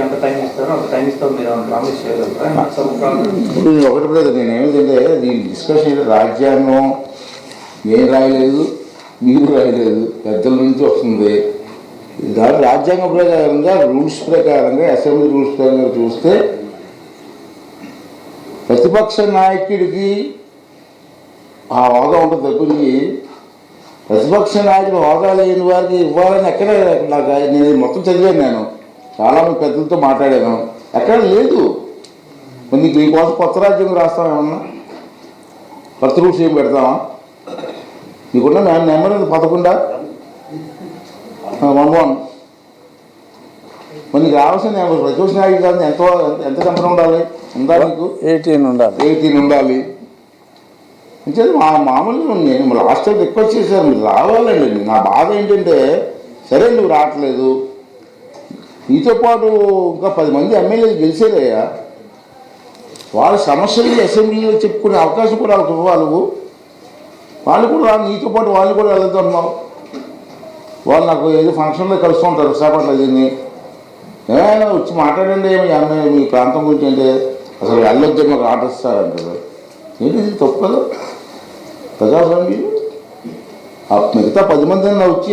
ఎంత టైం ఇస్తారో అంత టైం ఇస్తాం మీరు ప్రామిస్ చేయగలరా? ఒకటి బ్రదర్, నేను ఏమిటంటే దీని డిస్కషన్ రాజ్యాంగం నేను రాయలేదు, మీరు రాయలేదు, పెద్దల నుంచి వస్తుంది. దాని రాజ్యాంగ ప్రకారంగా రూల్స్ ప్రకారంగా అసెంబ్లీ రూల్స్ ప్రకారంగా చూస్తే ప్రతిపక్ష నాయకుడికి ఆ హోదా ఉంటుంది తప్పించి ప్రతిపక్ష నాయకుడు హోదా లేని వారికి ఇవ్వాలని ఎక్కడ నాకు నేను మొత్తం చదివాను. నేను చాలామంది పెద్దలతో మాట్లాడాను, ఎక్కడ లేదు. నీకు మీకోసం కొత్త రాజ్యాంగం రాస్తాం, ఏమన్నా కొత్త రూల్స్ ఏం పెడతామా? నీకున్న నెంబర్ 11 మరి నీకు రావాల్సిన ప్రతిపక్ష నాయకుడు కాదు ఎంత నెంబర్ ఉండాలి? ఉందా నీకు? 18 ఉండాలి. అంటే మామూలుగా నేను లాస్ట్ టైం రిక్వెస్ట్ చేశాను, మీరు రావాలండి. నా బాధ ఏంటంటే, సరే నువ్వు రావట్లేదు, నీతో పాటు ఇంకా 10 మంది ఎమ్మెల్యేలు గెలిచారయ్యా. వాళ్ళ సమస్యలు అసెంబ్లీలో చెప్పుకునే అవకాశం కూడా వాళ్ళకి ఇవ్వాలి. వాళ్ళు కూడా నీతో పాటు వాళ్ళు కూడా వెళ్తున్నావు. వాళ్ళు నాకు ఏదో ఫంక్షన్లో కలుస్తూ ఉంటారు విశాఖపట్నం. దీన్ని ఏమైనా వచ్చి మాట్లాడండి మీ ప్రాంతం గురించి అంటే అసలు వెళ్ళొద్దని మాకు ఆర్డర్ ఇస్తారంటారు. ఏంటి ఇది తప్పు కదా? ప్రజాస్వామ్యం మిగతా 10 మంది అయినా వచ్చి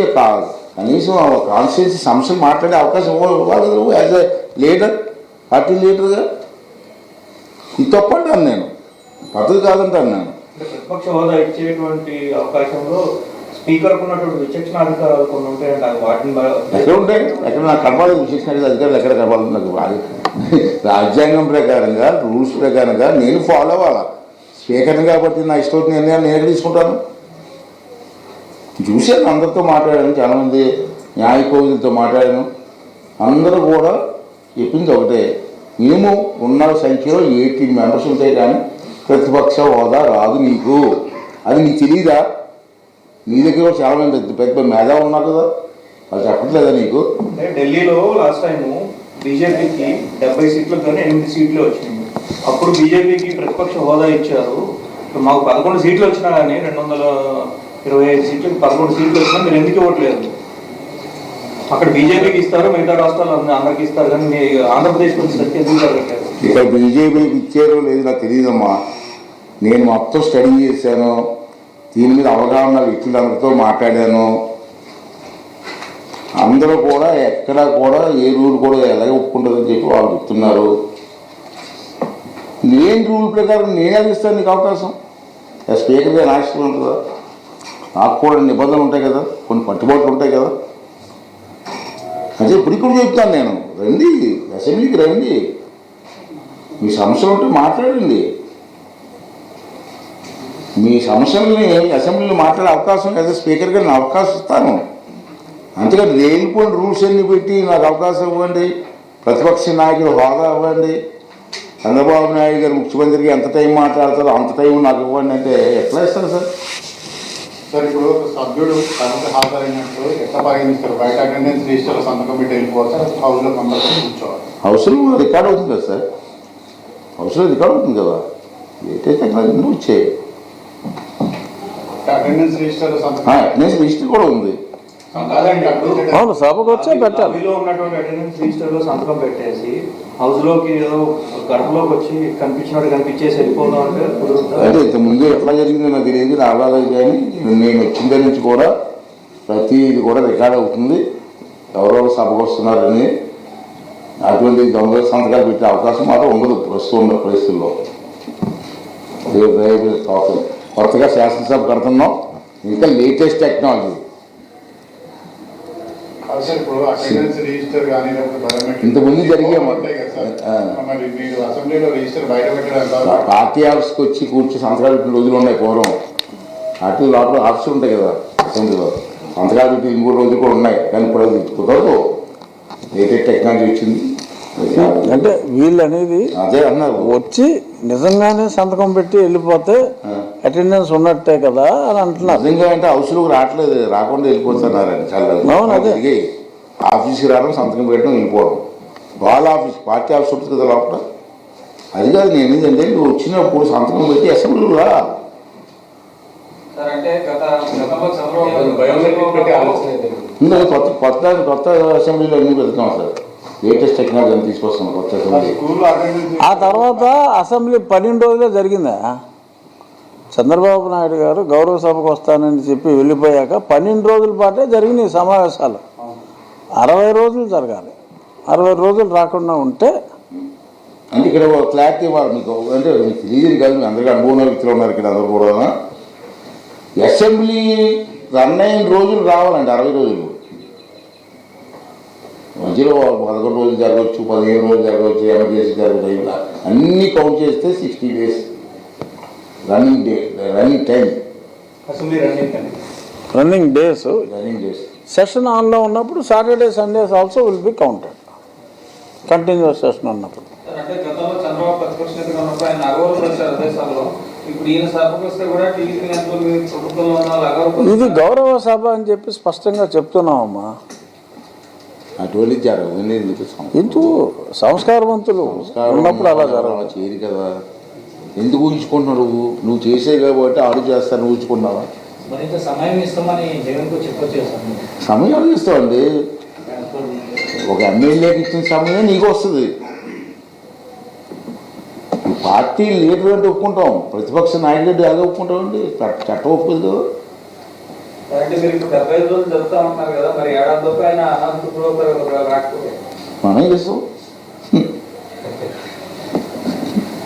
కనీసం కాన్స్టిట్యూన్సీ సమస్యలు మాట్లాడే అవకాశం ఇవ్వాలి. యాజ్ ఏ లీడర్, పార్టీ లీడర్గా ఇది తప్పు అంటాను నేను, పద్ధతి కాదంటాను నేను. ప్రతిపక్ష హోదా ఇచ్చేటువంటి అవకాశంలో స్పీకర్కు ఉన్నటువంటి విచక్షణ అధికారాలు కొన్ని ఉంటాయండి. వాటిని ఎక్కడ ఉంటాయి? ఎక్కడ నాకు కనపడలేదు విచక్షణ అధికారులు, ఎక్కడ కనపడదు నాకు. రాజ్యాంగం ప్రకారంగా రూల్స్ ప్రకారంగా నేను ఫాలో అవ్వాలా. స్పీకర్ని కాబట్టి నా ఇష్టం నిర్ణయాలు నేను తీసుకుంటాను. చూశాను, అందరితో మాట్లాడాను, చాలామంది న్యాయ కోవిదులతో మాట్లాడాను. అందరూ కూడా చెప్పింది ఒకటే, మేము ఉన్న సంఖ్యలో 18 మెంబర్స్ ఉంటాయి కానీ ప్రతిపక్ష హోదా రాదు నీకు. అది నీకు తెలియదా? నీ దగ్గర కూడా చాలా మంది పెద్ద మేధావులు ఉన్నారు కదా, వాళ్ళు చెప్పట్లేదా నీకు? ఢిల్లీలో లాస్ట్ టైం బీజేపీకి 70 సీట్లకు కానీ 8 సీట్లు వచ్చినాయి. అప్పుడు బీజేపీకి ప్రతిపక్ష హోదా ఇచ్చారు. మాకు 11 సీట్లు వచ్చినా కానీ 225 సీట్లకు 11 సీట్లు వచ్చినా మీరు ఎందుకు ఇవ్వట్లేదు? అక్కడ బీజేపీకి ఇస్తారు, మిగతా రాష్ట్రాలు అందరికి ఇస్తారు, కానీ మీ ఆంధ్రప్రదేశ్ గురించి ఎందుకు జరగట్లేదు? ఇక్కడ బీజేపీకి ఇచ్చారో లేదు నాకు తెలియదమ్మా. నేను మొత్తం స్టడీ చేశాను, దీని మీద అవగాహన వ్యక్తులందరితో మాట్లాడాను. అందరూ కూడా ఎక్కడా కూడా ఏ రూల్ కూడా ఎలాగే ఒప్పుకుంటుందని చెప్పి వాళ్ళు చెప్తున్నారు. నేను రూల్ ప్రకారం నేనే ఇస్తాను నీకు అవకాశం. స్పీకర్గా నా ఇష్టం ఉంటుందా? నాకు కూడా నిబంధనలు ఉంటాయి కదా, కొన్ని పట్టుబాట్లు ఉంటాయి కదా. అంటే ఇప్పుడు కూడా చెప్తాను నేను, రండి అసెంబ్లీకి రండి, మీ సమస్యలు ఉంటే మాట్లాడండి. మీ సమస్యల్ని అసెంబ్లీలో మాట్లాడే అవకాశం లేదా స్పీకర్గా నేను అవకాశం ఇస్తాను. అంతేకాదు లేనిపోయిన రూల్స్ అన్ని పెట్టి నాకు అవకాశం ఇవ్వండి, ప్రతిపక్ష నాయకుడు హోదా ఇవ్వండి, చంద్రబాబు నాయుడు గారు ముఖ్యమంత్రికి ఎంత టైం మాట్లాడతారో అంత టైం నాకు ఇవ్వండి అంటే ఎట్లా ఇస్తారు సార్? సార్ ఇప్పుడు ఒక సభ్యుడు తనకు హాజరైనట్టు ఎట్లా పరిగణిస్తారు? బయట అటెండెన్స్ రిజిస్టర్లో సంతకం పెట్టి వెళ్ళిపోతారు, హౌస్లో కంపల్సరీ కూర్చోవాలి. హౌస్లో రికార్డ్ అవుతుంది కదా సార్, హౌస్లో రికార్డ్ అవుతుంది కదా. ఏదైతే ఎందుకు వచ్చాయి అటెండెన్స్ రిజిస్టర్ అటెండెన్స్ రిజిస్టర్ కూడా ఉంది. అవును, సభకు వచ్చే పెట్టాలి. ఉన్నటువంటి అటెండెన్స్ రిజిస్టర్ లో సంతకం పెట్టేసి హౌస్ లోకి ఏదో గడపలోకి వచ్చి కనిపించినట్టు కనిపించేసి వెళ్ళిపోదాం అంటే కుదురుతుంది. అంటే ఇంత ముందు ఎట్లా జరిగిందో నాకు తెలియదు, రావాలి. కానీ నేను వచ్చిన దగ్గర నుంచి కూడా ప్రతిది కూడా రికార్డ్ అవుతుంది, ఎవరెవరు సభకు వస్తున్నారని. అటువంటి దొంగ సంతకాలు పెట్టే అవకాశం మాత్రం ఉండదు ప్రస్తుతం పరిస్థితుల్లో. కొత్తగా శాసనసభ కడుతున్నాం, ఇంకా లేటెస్ట్ టెక్నాలజీ. ఇంతకుముందు జరిగే పార్టీ ఆఫీస్కి వచ్చి కూర్చొని సంతకాలు పెట్టిన రోజులు ఉన్నాయి పూర్వం. పార్టీ లోపల ఆఫీసులు ఉంటాయి కదా అసెంబ్లీలో, సంతకాలు పెట్టి ఇంకో రోజులు కూడా ఉన్నాయి. కానీ ఇప్పుడు అది కుదరదు, లేటెస్ట్ టెక్నాలజీ వచ్చింది. అంటే వీళ్ళు అనేది అదే అన్నారు, వచ్చి నిజంగానే సంతకం పెట్టి వెళ్ళిపోతే అటెండెన్స్ ఉన్నట్టే కదా అని అంటున్నారు. నిజంగా అంటే హౌస్లోకి రావట్లేదు, రాకుండా వెళ్ళిపోతున్నారని చాలా తిరిగి ఆఫీస్కి రావడం, సంతకం పెట్టడం, వెళ్ళిపోవడం. వాళ్ళ ఆఫీస్ పార్టీ ఆఫీస్ ఉంటుంది కదా లోపల. అది కాదు నేను ఏంటంటే నువ్వు వచ్చినప్పుడు సంతకం పెట్టి అసెంబ్లీలో రా. కొత్త అసెంబ్లీలో అన్ని పెడుతున్నాం సార్. లేటెస్ట్ టెక్నాలజీని తీసుకొస్తున్నాం కొత్త అసెంబ్లీ. స్కూల్లో అటెండెన్స్ ఆ తర్వాత అసెంబ్లీ 12 రోజులే జరిగిందా? చంద్రబాబు నాయుడు గారు గౌరవ సభకు వస్తానని చెప్పి వెళ్ళిపోయాక 12 రోజుల పాటే జరిగినాయి సమావేశాలు. 60 రోజులు జరగాలి. 60 రోజులు రాకుండా ఉంటే అంటే ఇక్కడ ఒక క్లారిటీ ఇవ్వాలి మీకు. అంటే మీకు తెలియదు కాదు, మీ అందరికీ అనుభవం వ్యక్తులు ఉన్నారు ఇక్కడ అందరూ కూడా. అసెంబ్లీ రన్ అయిన రోజులు రావాలండి 60 రోజులు. మధ్యలో 11 రోజులు జరగవచ్చు, 15 రోజులు జరగవచ్చు, ఎమర్జెన్సీ జరగవచ్చు, అన్నీ కౌంట్ చేస్తే 60 days running day, running time, assembly running days. Running days. Session ఆన్లో ఉన్నప్పుడు Saturday Sundays also will be counted. Continuous session ఉన్నప్పుడు. అంటే గతంలో చంద్రబాబు ప్రతిపక్ష నేతగా ఉన్నప్పుడు ఆయన అగౌరవ వచ్చారు దేశాల్లో. ఇప్పుడు ఈయన సభకు వస్తే కూడా టీడీపీ నేతలు ప్రభుత్వంలో ఉన్న వాళ్ళు అగౌరవ. ఇది గౌరవ సభ అని చెప్పి స్పష్టంగా చెప్తున్నామమ్మా. అటువంటి జరగదు ఎందుకు సంస్కారవంతులు ఉన్నప్పుడు అలా జరగదు. చేయరు కదా. ఎందుకు ఊహించుకుంటున్నావు నువ్వు చేసే కాబట్టి ఆడు చేస్తాను ఊహించుకున్నావా? మరింత సమయం ఇస్తామని జగన్కు చెప్పొచ్చేసాను. సమయం ఇస్తామండి. ఒక ఎమ్మెల్యేకి ఇచ్చిన సమయం నీకు వస్తుంది. పార్టీ లీడర్ అంటే ఒప్పుకుంటాం, ప్రతిపక్ష నాయకుడు అంటే ఎలా ఒప్పుకుంటామండి? చట్టం ఒప్పుకోదు. అంటే మీరు ఇప్పుడు 75 రోజులు చెప్తా ఉంటున్నారు కదా, మరి ఏడాదిలోపు ఆయన రాకపోతే మనం చేస్తాం.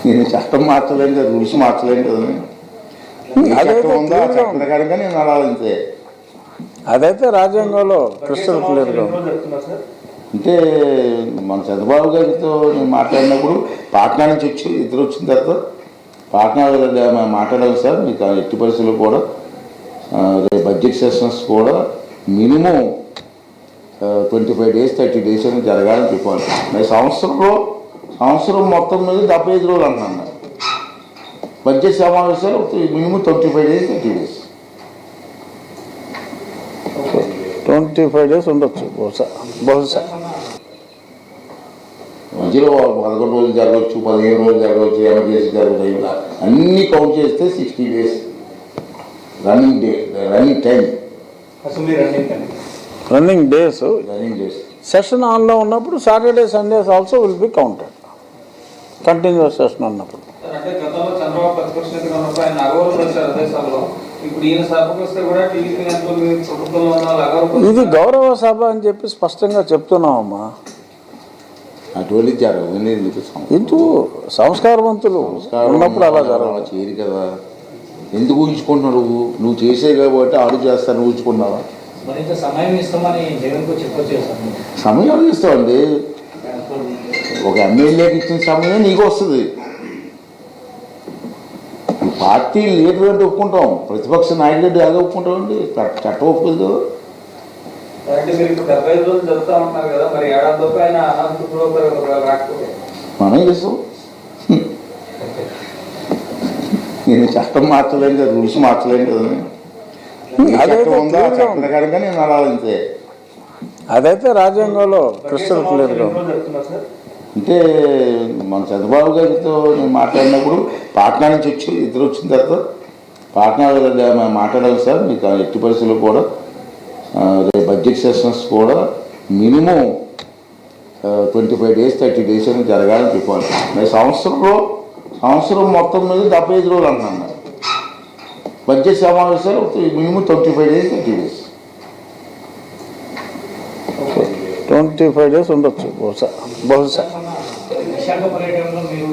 నేను చట్టం మార్చలేను కదా, రూల్స్ మార్చలేను కదా. చట్టం ఉందా, చట్టం ప్రకారంగా నేను అడాలంతే. అదైతే రాజ్యాంగంలో క్రిస్టల్ క్లియర్గా చెప్తున్నారు సార్. అంటే మన చంద్రబాబు గారితో నేను మాట్లాడినప్పుడు పాట్నా నుంచి వచ్చి ఇద్దరు వచ్చిన తర్వాత పాట్నా మాట్లాడాలి సార్, మీకు ఎట్టి పరిస్థితుల్లో కూడా బడ్జెట్ సెషన్స్ కూడా మినిమం 25 days 30 days అని జరగాలని చెప్పాలి. మరి సంవత్సరం మొత్తం మీద 75 రోజులు అంటున్నాను. బడ్జెట్ సమావేశాలు మినిమం 25 days 30 days. 25 days ఉండొచ్చు బహుశా. మధ్యలో 11 రోజులు జరగవచ్చు, 15 రోజులు జరగవచ్చు, ఎమర్జెన్సీ జరగవచ్చు, అన్నీ కౌంట్ చేస్తే 60 days running day, running time, assembly running days. Running days. Session ఆన్లో ఉన్నప్పుడు Saturday Sundays also will be counted. Continuous session ఉన్నప్పుడు. అంటే గతంలో చంద్రబాబు ప్రతిపక్ష నేతగా ఉన్నప్పుడు ఆయన అగౌరవ వచ్చారు దేశాల్లో. ఇప్పుడు ఈయన సభకు వస్తే కూడా టీడీపీ నేతలు ప్రభుత్వంలో ఉన్న వాళ్ళు అగౌరవ. ఇది గౌరవ సభ అని చెప్పి స్పష్టంగా చెప్తున్నామమ్మా. అటువంటి జరగదు. ఎందుకు సంస్కారవంతులు ఉన్నప్పుడు అలా జరగదు. చేయరు కదా. ఎందుకు ఊహించుకుంటున్నావు నువ్వు చేసే కాబట్టి ఆడు చేస్తాను ఊహించుకున్నావా? మరింత సమయం ఇస్తామని జగన్కు చెప్పొచ్చేసాను. సమయం ఇస్తామండి. ఒక ఎమ్మెల్యేకి ఇచ్చిన సమయం నీకు వస్తుంది. పార్టీ లీడర్ అంటే ఒప్పుకుంటాం, ప్రతిపక్ష నాయకుడు అంటే ఎలా ఒప్పుకుంటామండి? చట్టం ఒప్పుకోదు. అంటే మీరు ఇప్పుడు 75 రోజులు చెప్తా ఉంటున్నారు కదా, మరి ఏడాదిలోపు ఆయన రాకపోతే మనం చేస్తాం. నేను చట్టం మార్చలేను కదా, రూల్స్ మార్చలేను కదా. చట్టం ఉందా, చట్టం ప్రకారంగా నేను అడాలంతే. అదైతే రాజ్యాంగంలో క్రిస్టల్ క్లియర్గా. చెప్తున్నారు సార్. అంటే మన చంద్రబాబు గారితో నేను మాట్లాడినప్పుడు పాట్నా నుంచి వచ్చి ఇద్దరు వచ్చిన తర్వాత పాట్నా మాట్లాడాలి సార్, మీకు ఎట్టి పరిస్థితుల్లో కూడా బడ్జెట్ సెషన్స్ కూడా మినిమం 25 days 30 days అని జరగాలని చెప్పాలి. మరి సంవత్సరం మొత్తం మీద 75 రోజులు అంటున్నాను. బడ్జెట్ సమావేశాలు మినిమం 25 days 30 days. 25 days ఉండొచ్చు బహుశా. విశాఖ పర్యటనలో మీరు